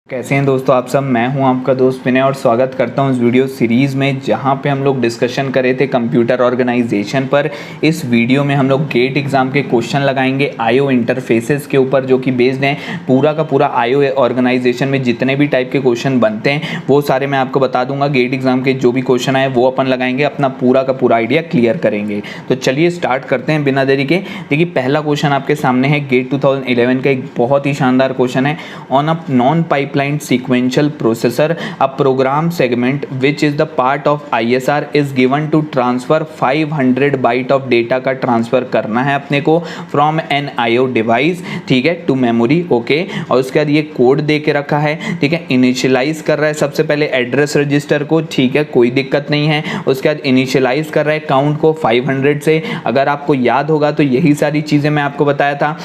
कैसे हैं दोस्तों आप सब। मैं हूं आपका दोस्त विनय और स्वागत करता हूं इस वीडियो सीरीज़ में जहां पे हम लोग डिस्कशन कर रहे थे कंप्यूटर ऑर्गेनाइजेशन पर। इस वीडियो में हम लोग गेट एग्जाम के क्वेश्चन लगाएंगे आईओ इंटरफेसेस के ऊपर, जो कि बेस्ड हैं पूरा का पूरा आईओ ऑर्गेनाइजेशन में जितने भी टाइप के क्वेश्चन बनते हैं वो सारे मैं आपको बता दूंगा। गेट एग्जाम के जो भी क्वेश्चन आए वो अपन लगाएंगे, अपना पूरा का पूरा आइडिया क्लियर करेंगे। तो चलिए स्टार्ट करते हैं बिना देरी के। देखिए पहला क्वेश्चन आपके सामने है गेट 2011 का, एक बहुत ही शानदार क्वेश्चन है। On a non pipeline sequential processor, a program segment which is the part of ISR is given to transfer 500 byte of data का ट्रांसफर करना है अपने को from an IO device, ठीक है, to memory। ओके, और उसके बाद ये कोड दे के रखा है, ठीक है। इनिशियलाइज कर रहा है सबसे पहले एड्रेस रजिस्टर को, ठीक है, कोई दिक्कत नहीं है। उसके बाद इनिशियलाइज कर रहा है काउंट को 500 से। अगर आपको याद होगा तो यही सारी चीज़ें मैं आपको बताया था।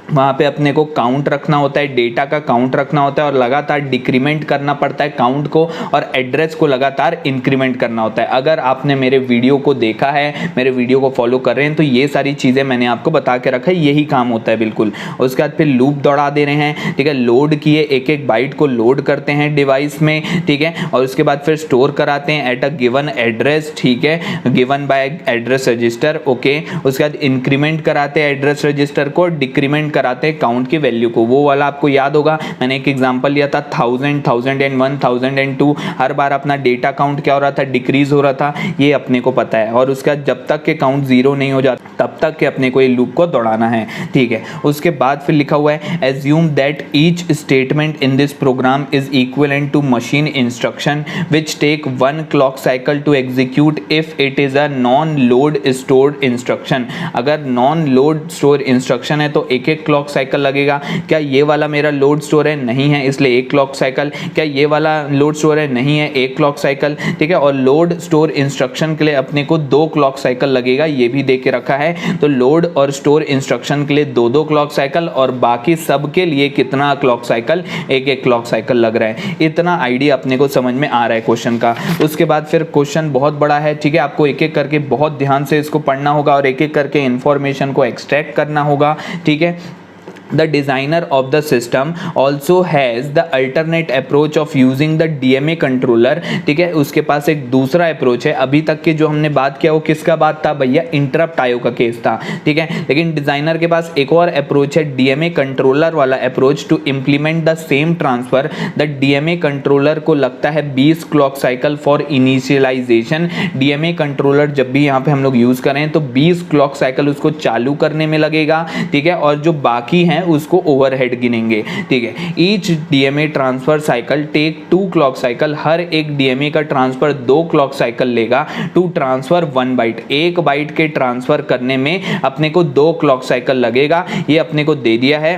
वहाँ पे अपने को काउंट रखना होता है, डेटा का काउंट रखना होता है और लगातार डिक्रीमेंट करना पड़ता है काउंट को, और एड्रेस को लगातार इंक्रीमेंट करना होता है। अगर आपने मेरे वीडियो को देखा है, मेरे वीडियो को फॉलो कर रहे हैं, तो ये सारी चीज़ें मैंने आपको बता के रखा है, यही काम होता है बिल्कुल। उसके बाद फिर लूप दौड़ा दे रहे हैं, ठीक है, लोड किए एक एक बाइट को लोड करते हैं डिवाइस में, ठीक है, और उसके बाद फिर स्टोर कराते हैं एट अ गिवन एड्रेस, ठीक है, given by address register. Okay, उसके बाद इंक्रीमेंट कराते हैं एड्रेस रजिस्टर को, डिक्रीमेंट कराते हैं काउंट की वैल्यू को। वो वाला आपको याद होगा, मैंने एक एग्जांपल लिया था 1000, 1001, 1002। हर बार अपना डेटा काउंट क्या हो रहा था, डिक्रीज हो रहा था, ये अपने को पता है। और उसका जब तक के काउंट जीरो नहीं हो जाता तब तक के अपने को ये लूप को दौड़ाना है, ठीक है। उसके बाद फिर लिखा हुआ है assume that each statement in this program is equivalent to machine instruction which take 1 clock cycle to execute if it is a non load stored instruction. अगर नॉन लोड स्टोर इंस्ट्रक्शन है तो एक एक क्लॉक साइकिल लगेगा। क्या ये वाला मेरा लोड स्टोर है? नहीं है, इसलिए एक क्लॉक साइकिल। क्या ये वाला लोड स्टोर है? नहीं है, एक क्लॉक साइकिल, ठीक है। और लोड स्टोर इंस्ट्रक्शन के लिए अपने को 2 क्लॉक साइकिल लगेगा, ये भी दे के रखा है। तो लोड और स्टोर इंस्ट्रक्शन के लिए 2-2 क्लॉक साइकिल, और बाकी सब के लिए कितना क्लॉक साइकिल? एक-एक क्लॉक साइकिल लग रहा है। इतना आइडिया अपने को समझ में आ रहा है क्वेश्चन का। उसके बाद फिर क्वेश्चन बहुत बड़ा है, ठीक है, आपको एक एक करके बहुत ध्यान से इसको पढ़ना होगा और एक एक करके इंफॉर्मेशन को एक्सट्रैक्ट करना होगा, ठीक है। The designer of the system also has the alternate approach of using the DMA controller, ठीक है। उसके पास एक दूसरा अप्रोच है। अभी तक के जो हमने बात किया वो किसका बात था भैया? इंटरप्ट आयो का केस था, ठीक है। लेकिन डिजाइनर के पास एक और अप्रोच है, DMA कंट्रोलर वाला approach to implement the same transfer. The DMA controller को लगता है 20 clock cycle for initialization. DMA controller जब भी यहाँ पे हम लोग यूज करें तो 20 क्लॉक साइकिल उसको चालू करने में लगेगा, ठीक है, और जो बाकी है उसको ओवरहेड गिनेंगे, ठीक है। Each DMA transfer cycle take 2 clock cycle. हर एक डीएमए का ट्रांसफर 2 क्लॉक साइकिल लेगा टू ट्रांसफर 1 बाइट। एक बाइट के ट्रांसफर करने में अपने को 2 क्लॉक साइकिल लगेगा, ये अपने को दे दिया है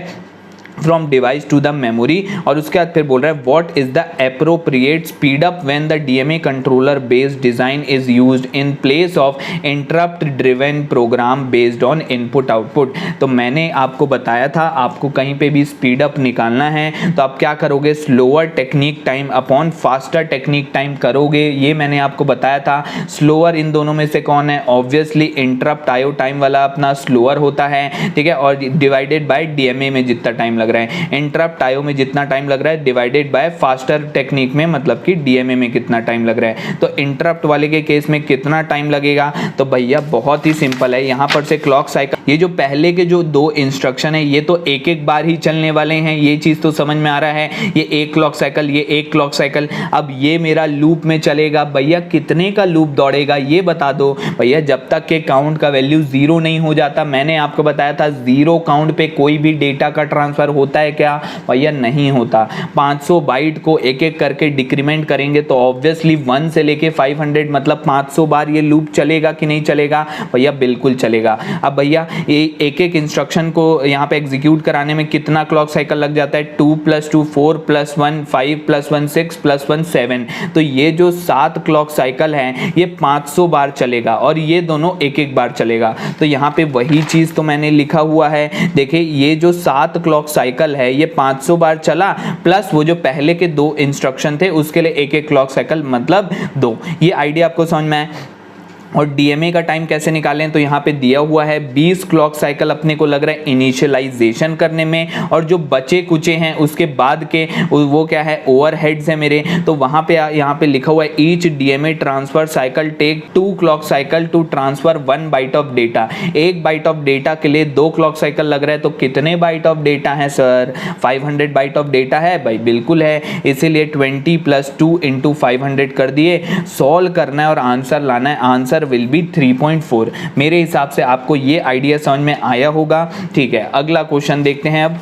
from device to the memory. और उसके बाद फिर बोल रहा है what is the appropriate speed up when the DMA controller based design is used in place of interrupt driven program based on input output. तो मैंने आपको बताया था आपको कहीं पे भी स्पीड अप निकालना है तो आप क्या करोगे? Slower technique time upon faster technique time करोगे, ये मैंने आपको बताया था। स्लोअर इन दोनों में से कौन है? ऑब्वियसली इंटरप्ट आईओ टाइम वाला अपना स्लोअर होता है, ठीक है, और डिवाइडेड बाय डीएमए में जितना टाइम लग रहा है। इंटरप्ट आईओ में जितना टाइम लग रहा है डिवाइडेड बाय फास्टर टेक्निक में, मतलब कि डीएमए में कितना टाइम लग रहा है। तो इंटरप्ट वाले के केस में कितना टाइम लगेगा? तो भैया बहुत ही सिंपल है, यहां पर से क्लॉक साइकिल, ये जो पहले के जो 2 इंस्ट्रक्शन है ये तो एक एक बार ही चलने वाले हैं, ये चीज तो समझ में आ रहा है। ये 1 क्लॉक साइकिल, ये 1 क्लॉक साइकिल। अब ये मेरा लूप में चलेगा, भैया कितने का लूप दौड़ेगा ये बता दो भैया। जब तक के काउंट का वैल्यू 0 नहीं हो जाता, मैंने आपको बताया था 0 काउंट पे कोई भी डेटा का ट्रांसफर होता है क्या भैया? नहीं होता। 500 बाइट को एक एक करके डिक्रीमेंट करेंगे तो ऑब्वियसली 1 से लेके 500 मतलब 500 बार ये लूप चलेगा कि नहीं चलेगा भैया? बिल्कुल चलेगा। अब भैया ये एक एक इंस्ट्रक्शन को यहाँ पे एग्जीक्यूट कराने में कितना क्लॉक साइकिल लग जाता है? 2 + 2 4 + 1 5 + 1 6 + 1 7। तो ये जो 7 क्लॉक साइकिल है ये 500 बार चलेगा और ये दोनों एक एक बार चलेगा। तो यहाँ पे वही चीज तो मैंने लिखा हुआ है। देखिए ये जो 7 क्लॉक साइकिल है ये 500 बार चला, प्लस वो जो पहले के 2 इंस्ट्रक्शन थे उसके लिए एक एक क्लॉक साइकिल मतलब 2। ये आइडिया आपको समझ में आया? और डीएमए का टाइम कैसे निकालें, तो यहाँ पे दिया हुआ है 20 क्लॉक साइकिल अपने को लग रहा है इनिशियलाइजेशन करने में, और जो बचे कुचे हैं उसके बाद के वो क्या है, ओवरहेड्स है मेरे। तो वहाँ पे यहाँ पे लिखा हुआ है each DMA transfer cycle take 2 clock cycle to transfer 1 byte of data. 1 byte of data के लिए 2 क्लॉक साइकिल लग रहा है, तो कितने बाइट ऑफ डेटा है सर, 500 बाइट ऑफ डेटा है भाई, बिल्कुल है। इसीलिए 20 + 2 × 500 कर दिए। सॉल्व करना है और आंसर लाना है, आंसर विल बी 3.4। मेरे हिसाब से आपको ये आइडिया समझ में आया होगा। ठीक है, अगला क्वेश्चन देखते हैं। अब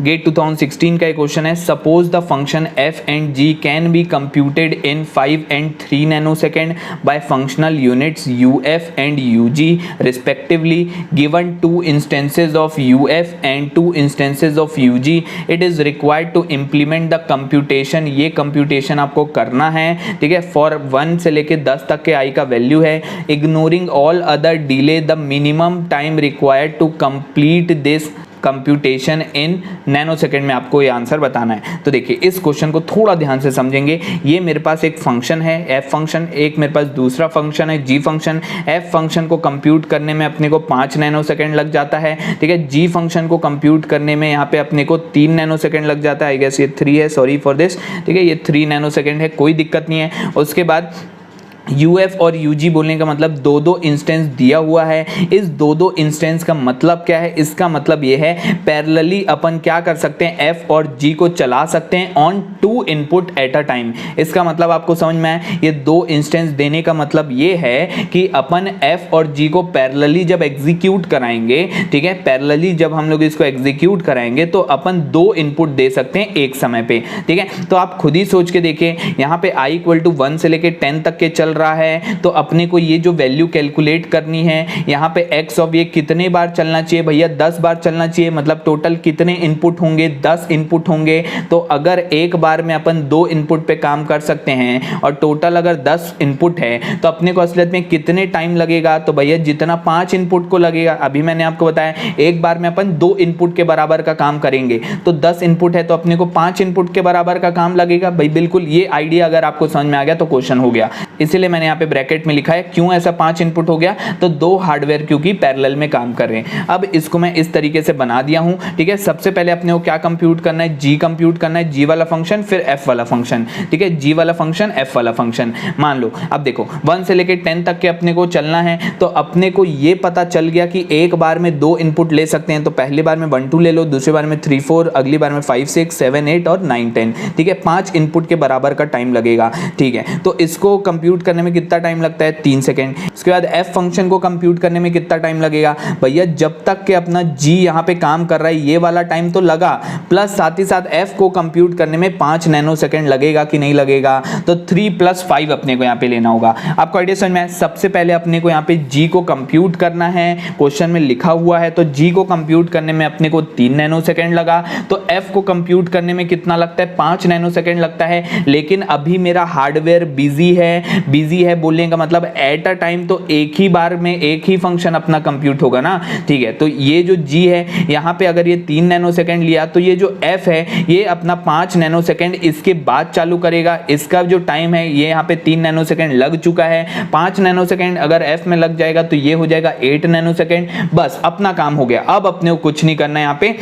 गेट 2016 का एक क्वेश्चन है, suppose the function f and g can be computed in 5 and 3 nanosecond by functional units uf and ug respectively, given 2 instances of uf and 2 instances of ug, it is required to implement the computation. ये computation आपको करना है, ठीक है, for 1 से लेके 10 तक के i का वैल्यू है, ignoring all other delay, the minimum time required to complete this computation in nanosecond में आपको ये आंसर बताना है। तो देखिए इस क्वेश्चन को थोड़ा ध्यान से समझेंगे। ये मेरे पास एक फंक्शन है f फंक्शन, एक मेरे पास दूसरा फंक्शन है g फंक्शन। f फंक्शन को कंप्यूट करने में अपने को 5 नैनोसेकंड लग जाता है, ठीक है। g फंक्शन को कंप्यूट करने में यहाँ पे अपने को 3 नैनोसेकंड लग जाता है, आई गेस ये 3 है, सॉरी फॉर दिस, ठीक है, ये 3 नैनोसेकंड है, कोई दिक्कत नहीं है। उसके बाद UF और UG बोलने का मतलब 2-2 इंस्टेंस दिया हुआ है। इस 2-2 इंस्टेंस का मतलब क्या है, इसका मतलब ये है पैरेलली अपन क्या कर सकते हैं, F और G को चला सकते हैं on 2 input at a time. इसका मतलब आपको समझ में आया, ये 2 इंस्टेंस देने का मतलब ये है कि अपन F और G को पैरेलली जब एग्जीक्यूट कराएंगे, ठीक है, पैरेलली जब हम लोग इसको एग्जीक्यूट कराएंगे तो अपन 2 इनपुट दे सकते हैं एक समय पे, ठीक है। तो आप खुद ही सोच के देखिए, यहाँ पे i = 1 से लेके 10 तक के चल रहा है, तो अपने को ये जो वैल्यू कैलकुलेट करनी है, यहाँ पे x ऑफ ये कितने बार चलना चाहिए भैया, 10 बार चलना चाहिए, मतलब टोटल कितने इनपुट होंगे, 10 इनपुट होंगे। तो अगर एक बार में अपन 2 इनपुट पे काम कर सकते हैं और टोटल अगर 10 इनपुट है तो अपने को असलियत में कितने टाइम लगेगा, तो भैया जितना 5 इनपुट को लगेगा, अभी मैंने आपको बताया एक बार में अपन 2 इनपुट के बराबर का काम करेंगे, तो 10 इनपुट है तो अपने को 5 इनपुट के बराबर का काम लगेगा भाई। बिल्कुल ये आइडिया अगर आपको समझ में आ गया तो क्वेश्चन हो गया। इसीलिए मैंने यहाँ पे ब्रैकेट में लिखा है, क्यों ऐसा 5 इनपुट हो गया, तो 2 हार्डवेयर क्योंकि पैरेलल में काम कर रहे हैं। अब इसको मैं इस तरीके से बना दिया हूं, ठीक है। सबसे पहले अपने को क्या कंप्यूट करना है, g कंप्यूट करना है, g वाला फंक्शन, फिर f वाला फंक्शन, ठीक है, g वाला फंक्शन f वाला फंक्शन। मान लो अब देखो 1 से लेके 10 तक के अपने को चलना है, तो अपने को ये पता चल गया कि एक बार में 2 इनपुट ले सकते हैं, तो पहली बार में 1 2 ले लो, दूसरी बार में 3 4, अगली बार में 5 6 7 8 और 9 10, ठीक है। 5 इनपुट के बराबर का टाइम लगेगा, ठीक है। तो इसको कंप्यूट करने में कितना टाइम लगता है, 3 सेकेंड। उसके बाद f फंक्शन को कंप्यूट करने में कितना टाइम लगेगा भैया, जब तक कि अपना g यहाँ पे काम कर रहा है ये वाला टाइम तो लगा, प्लस साथ ही साथ f को कंप्यूट करने में 5 नैनोसेकंड लगेगा कि नहीं लगेगा, तो 3 + 5 अपने को यहाँ पे लेना होगा। आपको आइडिया समझ में आया। सबसे पहले अपने को यहाँ पे g को कंप्यूट करना है, क्वेश्चन में लिखा हुआ है, तो g को कंप्यूट करने में अपने को 3 नैनोसेकंड लगा, तो f को कंप्यूट करने में कितना लगता है, 5 नैनोसेकंड लगता है। लेकिन अभी मेरा हार्डवेयर बिजी है बोलने का मतलब एट अ टाइम तो एक ही बार में एक ही फंक्शन अपना कंप्यूट होगा ना, ठीक है। तो ये जो g है यहाँ पे अगर ये 3 नैनोसेकंड लिया, तो ये जो f है ये अपना 5 नैनोसेकंड इसके बाद चालू करेगा। इसका जो टाइम है ये यहाँ पे 3 नैनोसेकंड लग चुका है, 5 नैनोसेकंड अगर f में लग जाएगा तो ये हो जाएगा 8 नैनोसेकंड। बस अपना काम हो गया। अब अपने को कुछ नहीं करना है, यहाँ पे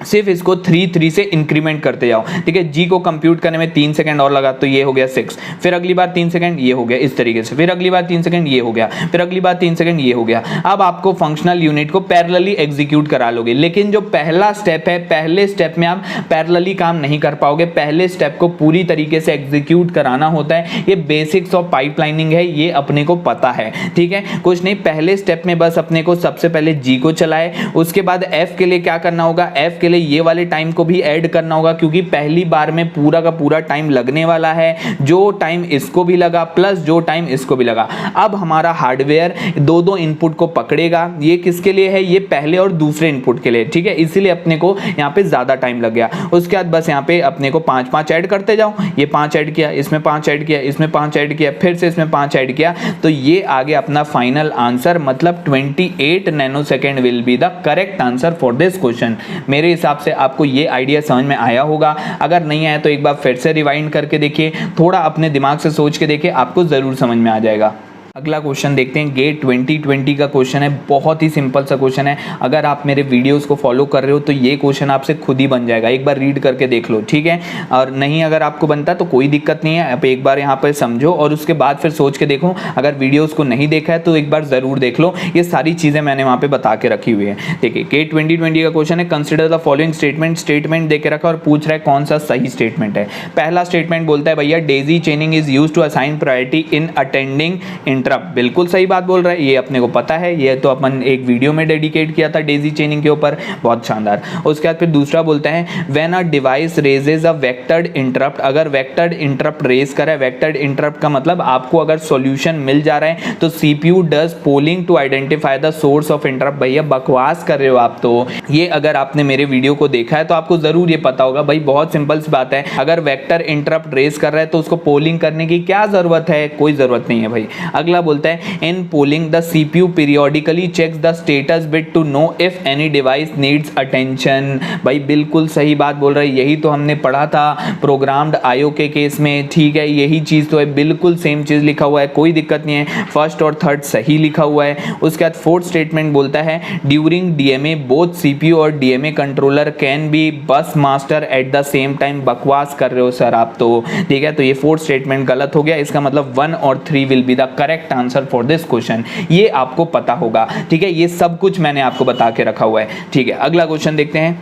सिर्फ इसको 3 से इंक्रीमेंट करते जाओ, ठीक है। g को कंप्यूट करने में 3 सेकंड और लगा तो ये हो गया 6, फिर अगली बार 3 सेकंड ये हो गया इस तरीके से, फिर अगली बार 3 सेकंड ये हो गया, फिर अगली बार 3 सेकंड ये हो गया। अब आपको फंक्शनल यूनिट को पैरेलली एग्जीक्यूट करा लोगे, लेकिन जो पहला स्टेप है, पहले स्टेप में आप पैरेलली काम नहीं कर पाओगे। पहले स्टेप को पूरी तरीके से एग्जीक्यूट कराना होता है। ये बेसिक्स ऑफ पाइपलाइनिंग है, ये अपने को पता है, ठीक है। कुछ नहीं, पहले स्टेप में बस अपने को सबसे पहले g को चलाए, उसके बाद f के लिए क्या करना होगा, f के लिए ये वाले टाइम को भी ऐड करना होगा, क्योंकि पहली बार में पूरा का पूरा टाइम लगने वाला है। जो टाइम इसको भी लगा प्लस जो टाइम इसको भी लगा। अब हमारा हार्डवेयर 2 इनपुट को पकड़ेगा। ये किसके लिए है, ये पहले और दूसरे इनपुट के लिए, ठीक है। इसीलिए अपने को यहाँ पे ज्यादा टाइम लग गया। उसके बाद बस यहाँ पे अपने को 5 ऐड करते जाओ, ये 5 ऐड किया, इसमें 5 ऐड किया, इसमें 5 ऐड किया, फिर से इसमें 5 ऐड किया, तो ये आ गया अपना फाइनल आंसर। मतलब 28 nanosecond will be the correct answer for this question. मेरे हिसाब से आपको ये आइडिया समझ में आया होगा। अगर नहीं आया तो एक बार फिर से रिवाइंड करके देखिए, थोड़ा अपने दिमाग से सोच के देखिए, आपको जरूर समझ में आ जाएगा। अगला क्वेश्चन देखते हैं। गेट 2020 का क्वेश्चन है, बहुत ही सिंपल सा क्वेश्चन है। अगर आप मेरे वीडियोस को फॉलो कर रहे हो तो ये क्वेश्चन आपसे खुद ही बन जाएगा, एक बार रीड करके देख लो, ठीक है। और नहीं अगर आपको बनता तो कोई दिक्कत नहीं है, आप एक बार यहाँ पर समझो और उसके बाद फिर सोच के देखो। अगर वीडियोज़ को नहीं देखा है तो एक बार ज़रूर देख लो, ये सारी चीज़ें मैंने वहाँ पर बता के रखी हुई है। देखिए गेट 2020 का क्वेश्चन है, कंसिडर द फॉलोइंग स्टेटमेंट दे के रखा और पूछ रहा है कौन सा सही स्टेटमेंट है। पहला स्टेटमेंट बोलता है भैया daisy chaining is use to assign priority in attending interrupt. बिल्कुल सही बात बोल रहा है, ये अपने को पता है, ये तो अपन एक वीडियो में डेडिकेट किया था डेजी चेनिंग के ऊपर, बहुत शानदार। उसके बाद फिर दूसरा बोलता है when a device raises a vectored interrupt, अगर वेक्टर्ड इंटरप्ट रेज करा है, वेक्टर्ड इंटरप्ट का मतलब आपको अगर सॉल्यूशन मिल जा रहा है तो CPU does polling to identify the source of interrupt. भैया बकवास कर रहे हो आप, तो ये अगर आपने मेरे वीडियो को देखा है तो आपको जरूर ये पता होगा। भाई बहुत सिंपल सी बात है, अगर वेक्टर इंटरप्ट रेज कर रहा है तो उसको पोलिंग करने की क्या जरूरत है, कोई जरूरत नहीं है भाई। अगला बोलता है in polling the CPU periodically checks the status bit to know if any device needs attention. भाई बिल्कुल सही बात बोल रहा है, यही तो हमने पढ़ा था प्रोग्राम्ड आईओ के केस में, ठीक है, यही चीज तो है, बिल्कुल सेम चीज लिखा हुआ है, कोई दिक्कत नहीं है। फर्स्ट और थर्ड सही लिखा हुआ है। उसके बाद फोर्थ स्टेटमेंट बोलता है ड्यूरिंग डीएमए बोथ सीपीयू और डीएमए कंट्रोलर कैन बी बस master at the same time. बकवास कर रहे हो सर आप तो, ठीक है, तो ये फोर्थ स्टेटमेंट गलत हो गया। इसका मतलब 1 और 3 will be the correct answer for this question. ये आपको पता होगा, ठीक है, ये सब कुछ मैंने आपको बता के रखा हुआ है, ठीक है। अगला क्वेश्चन देखते हैं।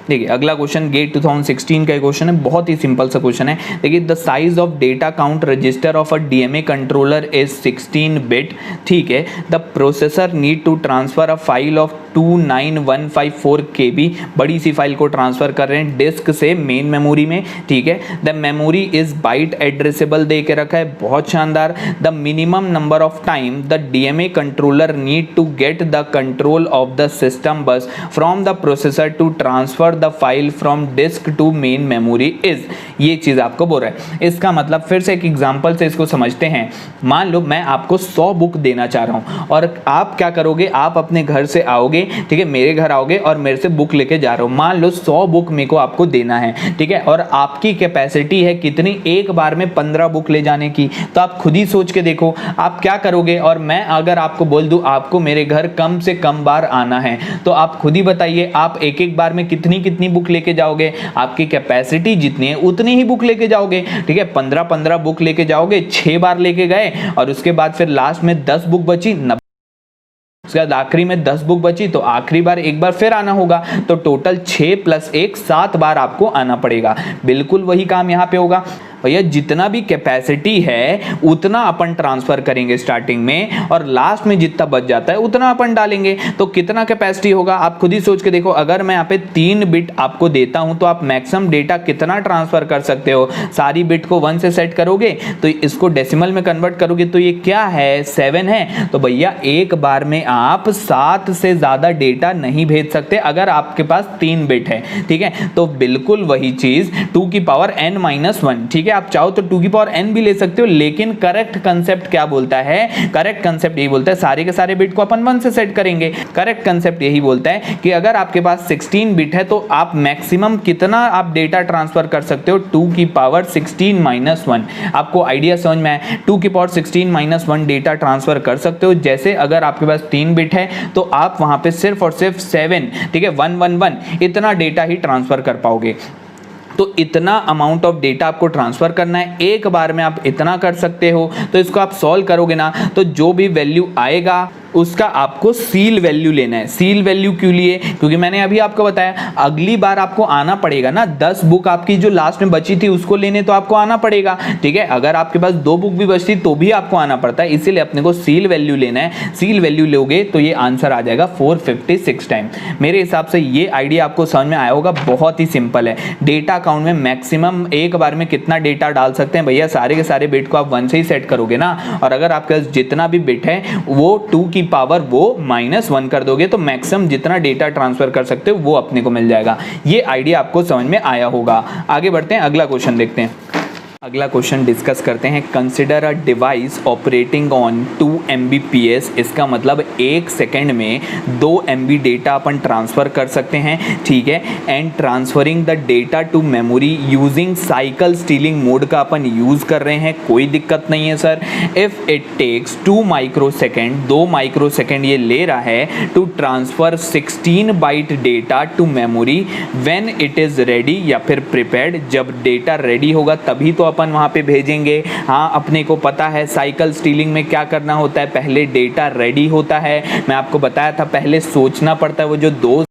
देखिए अगला क्वेश्चन गेट 2016 का क्वेश्चन है, बहुत ही सिंपल सा क्वेश्चन है। देखिए the size of data count register of a DMA controller is 16 bit, ठीक है। The processor need to transfer a file of 29154 KB, बड़ी सी फाइल को ट्रांसफर कर रहे हैं डिस्क से मेन मेमोरी में, ठीक है। The memory is byte addressable दे के रखा है, बहुत शानदार। The minimum number of time the DMA controller need to get the control of the system bus from the processor to transfer the file from disk to main memory is, ये चीज आपको बोल रहा है। इसका मतलब फिर से एक एग्जांपल से इसको समझते हैं। मान लो मैं आपको 100 बुक देना चाह रहा हूं और आप क्या करोगे, आप अपने घर से आओगे, ठीक है, मेरे घर आओगे और मेरे से बुक लेके जा रहे हो। मान लो 100 बुक मेरे को आपको देना है, ठीक है, और आपकी कैपेसिटी है कितनी, एक बार में 15 बुक ले जाने की। तो आप खुद ही सोच के देखो आप क्या करोगे। और मैं अगर आपको बोल दूं आपको मेरे घर कम से कम बार आना है, तो आप खुद ही बताइए आप एक एक बार में कितनी बुक लेके जाओगे। आपकी कैपेसिटी जितनी है उतनी ही बुक लेके जाओगे, ठीक है। 15 बुक लेके जाओगे, 6 बार लेके गए और उसके बाद फिर लास्ट में 10 बुक बची, उसके बाद आखिरी में 10 बुक बची, तो आखिरी बार एक बार फिर आना होगा। तो टोटल 6 + 1 7 बार आपको आना पड़ेगा। बिल्कुल वही काम यहाँ पे होगा। भैया जितना भी कैपेसिटी है उतना अपन ट्रांसफर करेंगे स्टार्टिंग में और लास्ट में जितना बच जाता है उतना अपन डालेंगे। तो कितना कैपेसिटी होगा आप खुद ही सोच के देखो। अगर मैं यहाँ पे 3 बिट आपको देता हूं तो आप मैक्सिमम डेटा कितना ट्रांसफर कर सकते हो। सारी बिट को 1 से सेट करोगे तो इसको डेसिमल में कन्वर्ट करोगे तो ये क्या है, 7 है। तो भैया एक बार में आप 7 से ज्यादा डेटा नहीं भेज सकते अगर आपके पास 3 बिट है, ठीक है। तो बिल्कुल वही चीज 2n-1, ठीक है। आप चाहो तो 2n भी ले सकते हो, लेकिन करेक्ट कंसेप्ट क्या बोलता है, करेक्ट कंसेप्ट यही बोलता है सारे के सारे बिट को अपन 1 से सेट करेंगे। करेक्ट कंसेप्ट यही बोलता है कि अगर आपके पास 16 बिट है तो आप मैक्सिमम कितना आप डेटा ट्रांसफर कर सकते हो, 216-1। आपको आइडिया समझ में आया, 216-1 डेटा ट्रांसफर कर सकते हो। जैसे अगर आपके पास 3 बिट है तो आप वहां पे सिर्फ और सिर्फ 7, ठीक है, 111 इतना डेटा ही ट्रांसफर कर पाओगे। तो इतना अमाउंट ऑफ डेटा आपको ट्रांसफर करना है, एक बार में आप इतना कर सकते हो। तो इसको आप सॉल्व करोगे ना तो जो भी वैल्यू आएगा उसका आपको सील वैल्यू लेना है। सील वैल्यू क्यों लिए, क्योंकि मैंने अभी आपको बताया अगली बार आपको आना पड़ेगा ना, 10 बुक आपकी जो लास्ट में बची थी उसको लेने तो आपको आना पड़ेगा, ठीक है। अगर आपके पास 2 बुक भी बचती तो भी आपको आना पड़ता है, इसीलिए अपने को सील वैल्यू लेना है। सील वैल्यू लोगे तो ये आंसर आ जाएगा 456 टाइम। मेरे हिसाब से ये आइडिया आपको समझ में आया होगा, बहुत ही सिंपल है। डेटा अकाउंट में मैक्सिमम एक बार में कितना डेटा डाल सकते हैं भैया, सारे के सारे बिट को आप 1 से ही सेट करोगे ना, और अगर आपके पास जितना भी बिट है वो 2 की पावर वो -1 कर दोगे तो मैक्सिमम जितना डेटा ट्रांसफर कर सकते हो वो अपने को मिल जाएगा। ये आइडिया आपको समझ में आया होगा। आगे बढ़ते हैं, अगला क्वेश्चन देखते हैं। अगला क्वेश्चन डिस्कस करते हैं। Consider a device operating on 2 Mbps, इसका मतलब 1 सेकेंड में 2 MB डेटा अपन ट्रांसफ़र कर सकते हैं, ठीक है। And transferring the data to memory using cycle stealing mode का अपन यूज़ कर रहे हैं, कोई दिक्कत नहीं है sir. If it takes 2 microsecond, 2 microsecond ये ले रहा है to transfer 16 byte data to memory when it is ready या फिर प्रिपेयर्ड, जब डेटा रेडी होगा तभी तो अपन वहाँ पे भेजेंगे। हाँ, अपने को पता है साइकिल स्टीलिंग में क्या करना होता है, पहले डेटा रेडी होता है, मैं आपको बताया था पहले सोचना पड़ता है, वो जो दो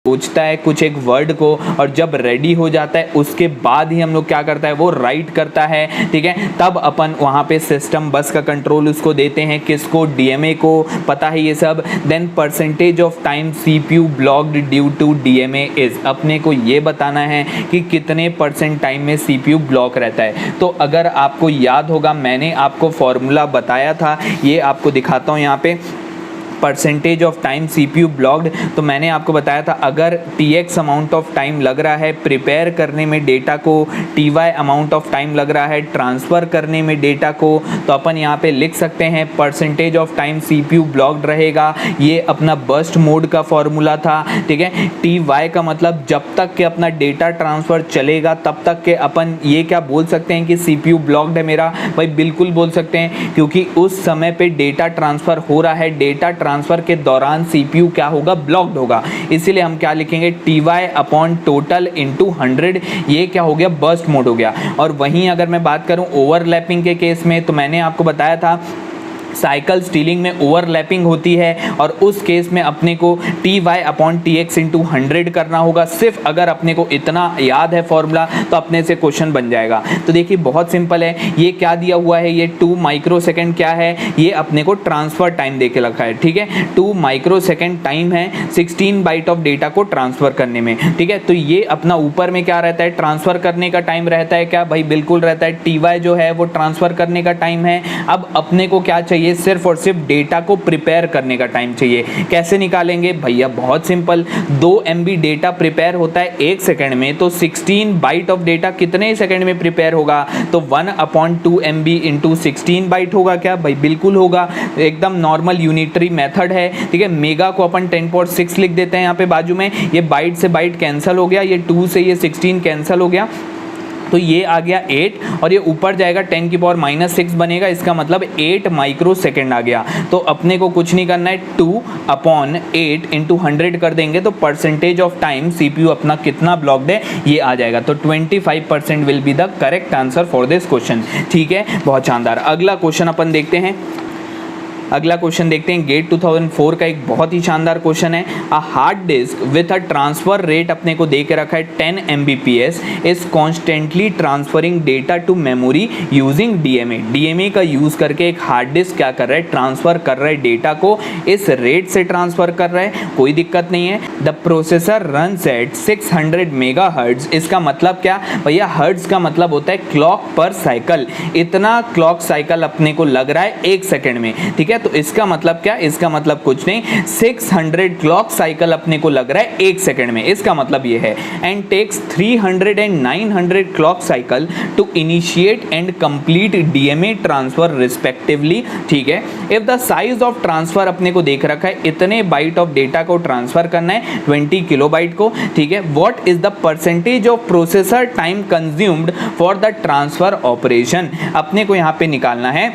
सोचता है कुछ एक वर्ड को और जब रेडी हो जाता है उसके बाद ही हम लोग क्या करता है वो राइट करता है, ठीक है। तब अपन वहाँ पे सिस्टम बस का कंट्रोल उसको देते हैं, किसको, DMA को, पता है ये सब। Then percentage of time CPU blocked due to DMA is, अपने को ये बताना है कि कितने % टाइम में CPU ब्लॉक रहता है। तो अगर आपको याद होगा मैंने आपको फॉर्मूला बताया था, ये आपको दिखाता हूँ यहाँ पे, percentage of time CPU blocked. तो मैंने आपको बताया था अगर TX अमाउंट ऑफ टाइम लग रहा है प्रिपेयर करने में डेटा को, TY अमाउंट ऑफ टाइम लग रहा है ट्रांसफ़र करने में डेटा को, तो अपन यहाँ पे लिख सकते हैं percentage of time CPU blocked रहेगा, ये अपना बर्स्ट मोड का फॉर्मूला था, ठीक है। TY का मतलब जब तक के अपना डेटा ट्रांसफ़र चलेगा तब तक के अपन ये क्या बोल सकते हैं कि CPU ब्लॉक्ड है मेरा, भाई बिल्कुल बोल सकते हैं, क्योंकि उस समय पे डेटा ट्रांसफ़र हो रहा है, डेटा ट्रांसफर के दौरान CPU क्या होगा, ब्लॉक्ड होगा। इसीलिए हम क्या लिखेंगे, TY अपॉन टोटल इंटू 100, ये क्या हो गया, बर्स्ट मोड हो गया। और वहीं अगर मैं बात करूं ओवरलैपिंग के केस में, तो मैंने आपको बताया था साइकिल स्टीलिंग में ओवरलैपिंग होती है और उस केस में अपने को TY अपॉन TX इंटू 100 करना होगा। सिर्फ अगर अपने को इतना याद है फॉर्मूला तो अपने से क्वेश्चन बन जाएगा। तो देखिए बहुत सिंपल है, ये क्या दिया हुआ है, ये 2 माइक्रोसेकेंड क्या है, ये अपने को ट्रांसफ़र टाइम दे के रखा है, ठीक है। 2 माइक्रोसेकेंड टाइम है 16 बाइट ऑफ डेटा को ट्रांसफ़र करने में, ठीक है। तो ये अपना ऊपर में क्या रहता है, ट्रांसफ़र करने का टाइम रहता है क्या, भाई बिल्कुल रहता है। TY जो है वो ट्रांसफ़र करने का टाइम है। अब अपने को क्या चाहिए, सिर्फ और सिर्फ डेटा को प्रिपेयर करने का टाइम चाहिए। कैसे निकालेंगे भैया, बहुत सिंपल, 2 MB डेटा प्रिपेयर होता है 1 सेकंड में, तो 16 बाइट ऑफ डेटा कितने सेकंड में प्रिपेयर होगा, तो 1/2 MB इंटू 16 बाइट होगा क्या, भाई बिल्कुल होगा, एकदम नॉर्मल यूनिटरी मेथड है, ठीक है। मेगा को अपन 10.6 लिख देते हैं यहाँ पे बाजू में, ये बाइट से बाइट कैंसिल हो गया, ये 2 से ये 16 कैंसिल हो गया, तो ये आ गया 8 और ये ऊपर जाएगा 10⁻⁻6 बनेगा, इसका मतलब 8 माइक्रोसेकेंड आ गया। तो अपने को कुछ नहीं करना है, 2/8 इंटू 100 कर देंगे तो परसेंटेज ऑफ टाइम CPU अपना कितना ब्लॉक्ड है ये आ जाएगा। तो 25% will be the correct answer for this question, ठीक है। बहुत शानदार। अगला क्वेश्चन अपन देखते हैं, अगला क्वेश्चन देखते हैं, गेट 2004 का एक बहुत ही शानदार क्वेश्चन है। A hard disk with a transfer rate अपने को दे के रखा है 10 Mbps is constantly transferring data to memory using DMA। DMA का यूज करके एक हार्ड डिस्क क्या कर रहा है, ट्रांसफर कर रहा है डेटा को, इस रेट से ट्रांसफर कर रहा है, कोई दिक्कत नहीं है। The processor runs at 600 megahertz, इसका मतलब क्या भैया, हर्ट्ज का मतलब होता है क्लॉक पर साइकिल, इतना क्लॉक साइकिल अपने को लग रहा है 1 सेकेंड में, ठीक है। तो इसका मतलब क्या, इसका मतलब कुछ नहीं, 600 क्लॉक साइकिल अपने को लग रहा है 1 सेकंड में, इसका मतलब ये है। And takes 300 and 900 clock cycle to initiate and complete DMA transfer respectively, ठीक है। If the size of transfer अपने को देख रखा है, इतने बाइट ऑफ डेटा को ट्रांसफर करना है 20 किलोबाइट को, ठीक है। What is the percentage of processor time consumed for the transfer operation, अपने को यहाँ पे निकालना है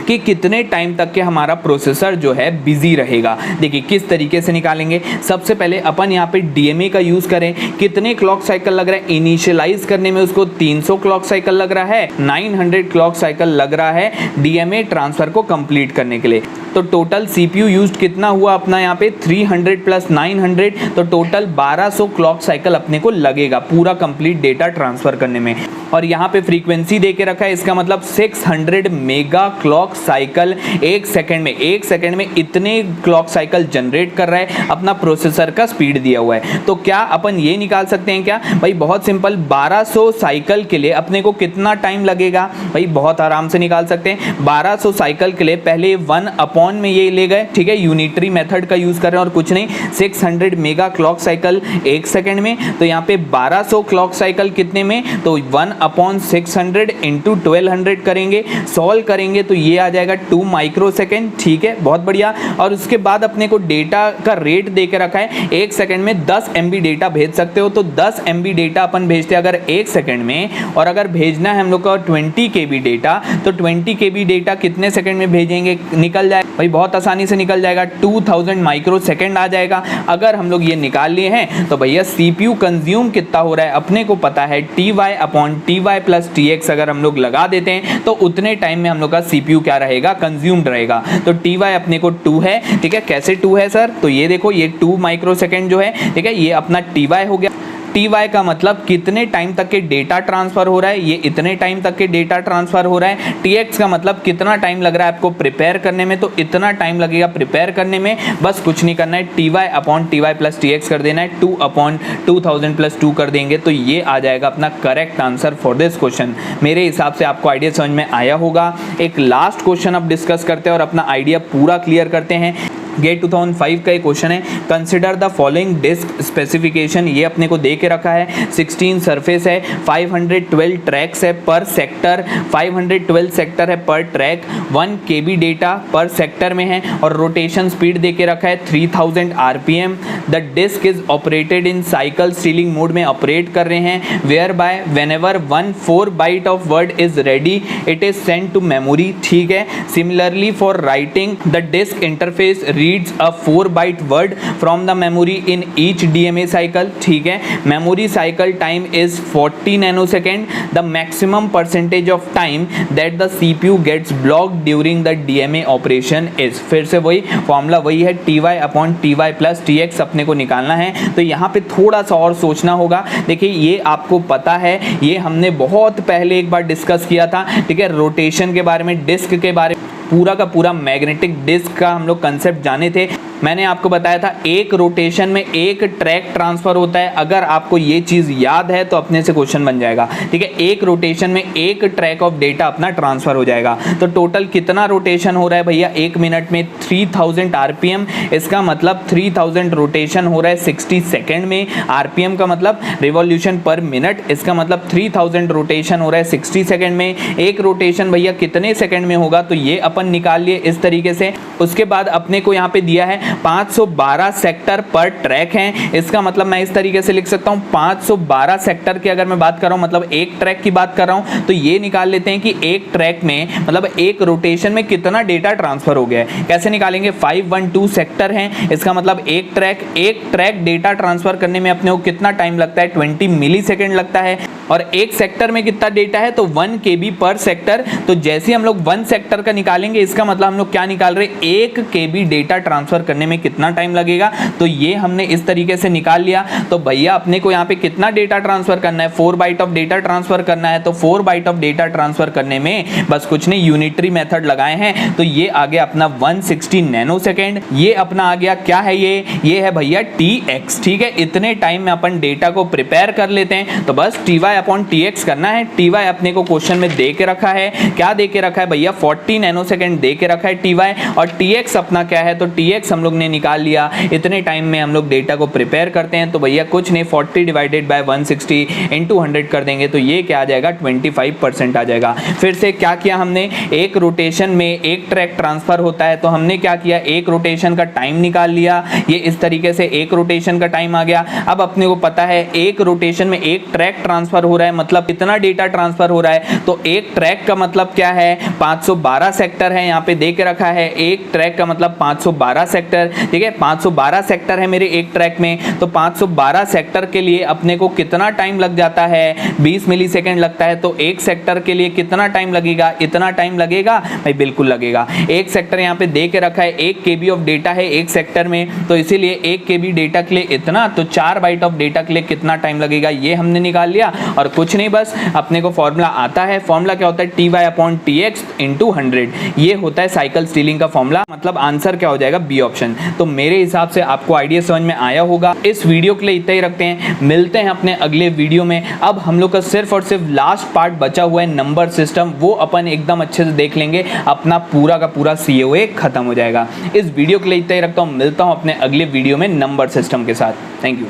कि कितने टाइम तक के हमारा प्रोसेसर जो है बिजी रहेगा। देखिए किस तरीके से निकालेंगे, सबसे पहले अपन यहाँ पे DMA का यूज़ करें, कितने क्लॉक साइकिल लग रहा है, इनिशियलाइज करने में उसको 300 क्लॉक साइकिल लग रहा है, 900 क्लॉक साइकिल लग रहा है DMA ट्रांसफ़र को कंप्लीट करने के लिए। तो टोटल CPU यूज्ड कितना हुआ अपना यहाँ पे 300 प्लस 900, तो टोटल 1200 क्लॉक साइकिल अपने को लगेगा पूरा कंप्लीट डेटा ट्रांसफ़र करने में। और यहाँ पे फ्रीक्वेंसी दे के रखा है, इसका मतलब 600 मेगा क्लॉक साइकिल 1 सेकंड में, 1 सेकंड में इतने क्लॉक साइकिल जनरेट कर रहा है, अपना प्रोसेसर का स्पीड दिया हुआ है। तो क्या अपन ये निकाल सकते हैं क्या भाई, बहुत सिंपल, 1200 साइकिल के लिए अपने को कितना टाइम लगेगा भाई, बहुत आराम से निकाल सकते हैं। 1200 साइकिल के लिए पहले 1/2 अपॉन में ये ले गए, ठीक है, यूनिटरी मेथड का यूज कर रहे हैं और कुछ नहीं। 600 मेगा क्लॉक साइकिल एक सेकंड में, तो यहाँ पे 1200 क्लॉक साइकिल कितने में, तो 1/600 इंटू 1200 करेंगे, सॉल्व करेंगे तो ये आ जाएगा 2 माइक्रोसेकंड, ठीक है, बहुत बढ़िया। और उसके बाद अपने को डेटा का रेट दे के रखा है, एक सेकंड में 10 MB डेटा भेज सकते हो, तो 10 MB डेटा अपन भेजते हैं अगर एक सेकंड में, और अगर भेजना है हम लोग का 20 KB डेटा, तो 20 KB डेटा कितने सेकंड में भेजेंगे, निकल जाए भाई, बहुत आसानी से निकल जाएगा, 2000 माइक्रोसेकंड आ जाएगा। अगर हम लोग ये निकाल लिए हैं तो भैया CPU कंज्यूम कितना हो रहा है अपने को पता है, TY/TY + TX अगर हम लोग लगा देते हैं तो उतने टाइम में हम लोग का CPU क्या रहेगा, कंज्यूम्ड रहेगा। तो TY अपने को 2 है, ठीक है, कैसे 2 है सर, तो ये देखो ये 2 माइक्रोसेकंड जो है, ठीक है, ये अपना TY हो गया। TY का मतलब कितने टाइम तक के डेटा ट्रांसफर हो रहा है, ये इतने टाइम तक के डेटा ट्रांसफर हो रहा है। TX का मतलब कितना टाइम लग रहा है आपको प्रिपेयर करने में, तो इतना टाइम लगेगा प्रिपेयर करने में, बस कुछ नहीं करना है, TY/TY + TX कर देना है, 2/2000 + 2 कर देंगे, तो ये आ जाएगा अपना correct answer for this question. मेरे हिसाब से आपको आइडिया समझ में आया होगा। एक लास्ट क्वेश्चन अब डिस्कस करते हैं और अपना आइडिया पूरा क्लियर करते हैं। गेट 2005 का एक क्वेश्चन है, consider the following disk specification, ये अपने को दे के रखा है, 16 सरफेस है, 512 ट्रैक्स है पर सेक्टर, 512 सेक्टर है पर ट्रैक, 1 KB डेटा पर सेक्टर में है, और रोटेशन स्पीड दे के रखा है 3000 RPM। The disk is operated in cycle stealing mode में ऑपरेट कर रहे हैं, where by whenever 1/4 byte of word is ready it is send to memory, ठीक है। Similarly for writing the disk interface reads a 4 byte word from the memory in each DMA cycle, ठीक है। memory cycle time is 40 nanosecond, the maximum percentage of time that the CPU gets blocked during the DMA operation is, फिर से वही formula वही है, TY/TY + TX अपने को निकालना है। तो यहाँ पे थोड़ा सा और सोचना होगा। देखिए ये आपको पता है, ये हमने बहुत पहले एक बार डिस्कस किया था, ठीक है, रोटेशन के बारे में, डिस्क के बारे में, पूरा का पूरा मैग्नेटिक डिस्क का हम लोग कंसेप्ट जाने थे। मैंने आपको बताया था एक रोटेशन में एक ट्रैक ट्रांसफर होता है, अगर आपको ये चीज़ याद है तो अपने से क्वेश्चन बन जाएगा, ठीक है। एक रोटेशन में एक ट्रैक ऑफ डेटा अपना ट्रांसफर हो जाएगा, तो टोटल कितना रोटेशन हो रहा है भैया एक मिनट में, 3000 RPM, इसका मतलब 3000 रोटेशन हो रहा है 60 सेकेंड में, RPM का मतलब रिवॉल्यूशन पर मिनट, इसका मतलब 3000 रोटेशन हो रहा है 60 सेकेंड में। एक रोटेशन भैया कितने सेकेंड में होगा, तो ये अपन निकाल लिए इस तरीके से। उसके बाद अपने को यहाँ पे दिया है 512 सेक्टर पर ट्रैक हैं, इसका मतलब मैं इस तरीके से लिख सकता हूँ 512 सेक्टर की अगर मैं बात कर रहा हूँ, मतलब एक ट्रैक की बात कर रहा हूँ, तो ये निकाल लेते हैं कि एक ट्रैक में मतलब एक रोटेशन में कितना डेटा ट्रांसफर हो गया है। कैसे निकालेंगे, 512 सेक्टर हैं, इसका मतलब एक ट्रैक डेटा ट्रांसफर करने में अपने को कितना टाइम लगता है, 20 मिलीसेकंड लगता है, और एक सेक्टर में कितना डेटा है, तो 1 KB पर सेक्टर। तो जैसे हम लोग 1 सेक्टर का निकालेंगे, इसका मतलब हम लोग क्या निकाल रहे, 1 KB डेटा ट्रांसफर करने में कितना टाइम लगेगा, तो ये हमने इस तरीके से निकाल लिया। तो भैया अपने को यहाँ पे कितना डेटा ट्रांसफर करना है, 4 बाइट ऑफ डेटा ट्रांसफर करना है, तो 4 बाइट ऑफ डेटा ट्रांसफर करने में बस कुछ नहीं, यूनिटरी मेथड लगाए हैं, तो ये आ गया अपना 160 नैनोसेकेंड। ये अपना आ गया क्या है, ये है भैया TX, ठीक है। इतने टाइम में अपन डेटा को प्रिपेयर कर लेते हैं, तो बस TY/TX करना है। TY अपने को क्वेश्चन में दे के रखा है, क्या दे के रखा है भैया, 40 नैनोसेकेंड दे के रखा है TY, और TX अपना क्या है, तो TX हम लोग ने निकाल लिया। इतने टाइम में हम लोग डेटा को प्रिपेयर करते हैं, तो भैया कुछ नहीं, 40 डिवाइडेड बाय 160 इंटू 100 कर देंगे, तो ये क्या आ जाएगा, 25% आ जाएगा। फिर से क्या किया हमने, एक रोटेशन में एक ट्रैक ट्रांसफर होता है, तो हमने क्या किया, एक रोटेशन का टाइम निकाल लिया, ये इस तरीके से एक रोटेशन का टाइम आ गया। अब अपने को पता है एक रोटेशन में एक ट्रैक ट्रांसफर हो रहा है, मतलब कितना डेटा ट्रांसफर हो रहा है, तो एक ट्रैक का मतलब क्या है, 512 सेक्टर है, यहाँ पे दे के रखा है, एक ट्रैक का मतलब 512 सेक्टर, ठीक है। 512 सेक्टर है मेरे एक ट्रैक में, तो 512 सेक्टर के लिए अपने को कितना टाइम लग जाता है, 20 मिलीसेकंड लगता है। तो एक सेक्टर के लिए कितना टाइम लगेगा, इतना टाइम लगेगा भाई, बिल्कुल लगेगा। एक सेक्टर यहाँ पे दे के रखा है, 1 KB ऑफ डेटा है एक सेक्टर में, तो इसीलिए 1 KB डेटा के लिए इतना, तो 4 बाइट ऑफ डेटा के लिए कितना टाइम लगेगा, ये हमने निकाल लिया। और कुछ नहीं, बस अपने को फॉर्मूला आता है, फॉर्मूला क्या होता है, TY/TX × 100, ये होता है साइकिल स्टीलिंग का फॉर्मूला। मतलब आंसर क्या हो जाएगा, बी ऑप्शन। ऑप्शन। तो मेरे हिसाब से आपको आइडिया समझ में आया होगा। इस वीडियो के लिए इतना ही रखते हैं, मिलते हैं अपने अगले वीडियो में। अब हम लोग का सिर्फ और सिर्फ लास्ट पार्ट बचा हुआ है नंबर सिस्टम, वो अपन एकदम अच्छे से देख लेंगे, अपना पूरा का पूरा COA खत्म हो जाएगा। इस वीडियो के लिए इतना ही रखता हूँ, मिलता हूँ अपने अगले वीडियो में नंबर सिस्टम के साथ। Thank you.